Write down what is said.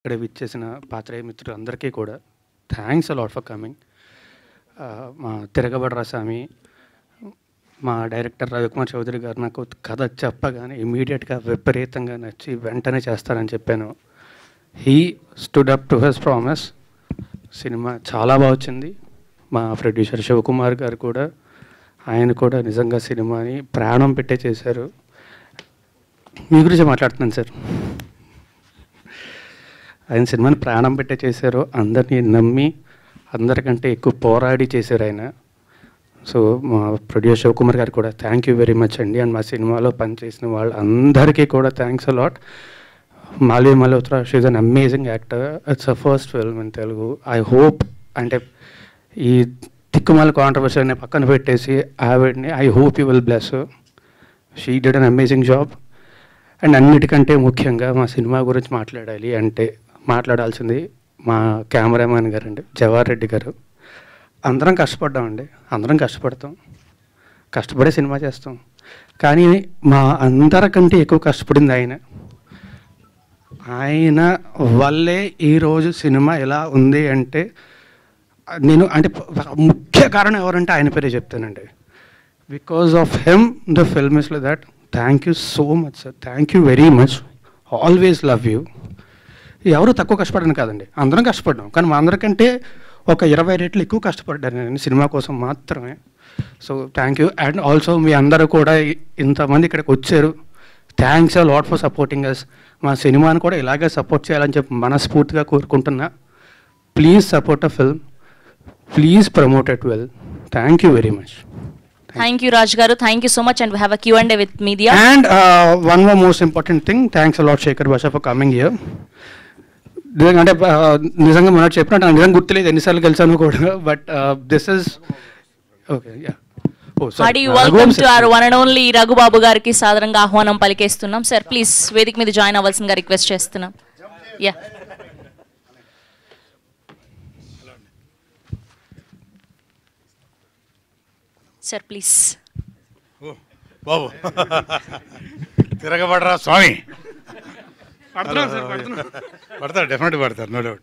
ఇక్కడ విచ్చేసిన పాత్రేయ మిత్రులు అందరికీ కూడా థ్యాంక్స్ అలాట్ ఫర్ కమింగ్. మా తిరగబడ్ర స్వామి, మా డైరెక్టర్ రవికుమార్ చౌదరి గారు నాకు కథ చెప్పగానే ఇమీడియట్గా విపరీతంగా నచ్చి వెంటనే చేస్తారని చెప్పాను. He stood up to his promise. Cinema చాలా బాగా వచ్చింది. మా ప్రొడ్యూసర్ శివకుమార్ గారు కూడా, ఆయన కూడా నిజంగా సినిమాని ప్రాణం పెట్టే చేశారు. మీ గురించి మాట్లాడుతున్నాను సార్. ఆయన సినిమాని ప్రాణం పెట్టే చేశారు, అందరినీ నమ్మి అందరికంటే ఎక్కువ పోరాడి చేశారు ఆయన. సో మా ప్రొడ్యూసర్ శివకుమార్ గారు కూడా థ్యాంక్ యూ వెరీ మచ్ అండి. అండ్ మా సినిమాలో పనిచేసిన వాళ్ళందరికీ కూడా thanks a lot. Malvi Malhotra, she is an amazing actor. It's a first film in Telugu. I hope, అంటే ఈ తిక్కుమాల కాంట్రవర్సీని పక్కన పెట్టేసి ఆవిడ్ని I hope you will bless. She did an amazing job. And అన్నిటికంటే ముఖ్యంగా మా సినిమా గురించి మాట్లాడాలి అంటే మాట్లాడాల్సింది మా కెమెరామ్యాన్ గారు అండి, జవహర్ రెడ్డి గారు. అందరం కష్టపడ్డామండి, అందరం కష్టపడతాం, కష్టపడే సినిమా చేస్తాం. కానీ మా అందరికంటే ఎక్కువ కష్టపడింది ఆయన. ఆయన వల్లే ఈరోజు సినిమా ఎలా ఉంది అంటే నేను అంటే ముఖ్య కారణం ఎవరంటే ఆయన పేరే చెప్తానండి. Because of him the film is like that. Thank you so much sir, thank you very much. Always love you. ఎవరు తక్కువ కష్టపడను కాదండి, అందరం కష్టపడ్డాం. కానీ మా అందరికంటే ఒక 20 రెట్లు ఎక్కువ కష్టపడ్డాను నేను సినిమా కోసం మాత్రమే. So thank you. And also మీ అందరూ కూడా ఇంతమంది ఇక్కడికి వచ్చారు. Thanks a lot for supporting us. మా సినిమాని కూడా ఇలాగే సపోర్ట్ చేయాలని చెప్పి మనస్ఫూర్తిగా కోరుకుంటున్నా. Please support a film, please promote it well. Thank you very much. Thank you, Raj garu. Thank you so much, and we have a Q&A with media. And one more most important thing, thanks a lot Shekhar Basha for coming here. అంటే నిజంగా మనం చెప్పినట్టు నాకు నిజంగా గుర్తులేదు ఎన్నిసార్లు కలిసాను కూడా. But this is okay. Yeah, Hearty welcome to our one and only Raghu Babu gariki సాదరంగా ఆహ్వానం పలికేస్తున్నాం. సార్ ప్లీజ్ వేదిక మీద జాయిన్ అవ్వాల్సిందిగా రిక్వెస్ట్ చేస్తున్నాం. Yeah sir please. బాబు తిరగబడరా స్వామి. పడతారు, డెఫినెట్గా పడతారు, నో డౌట్.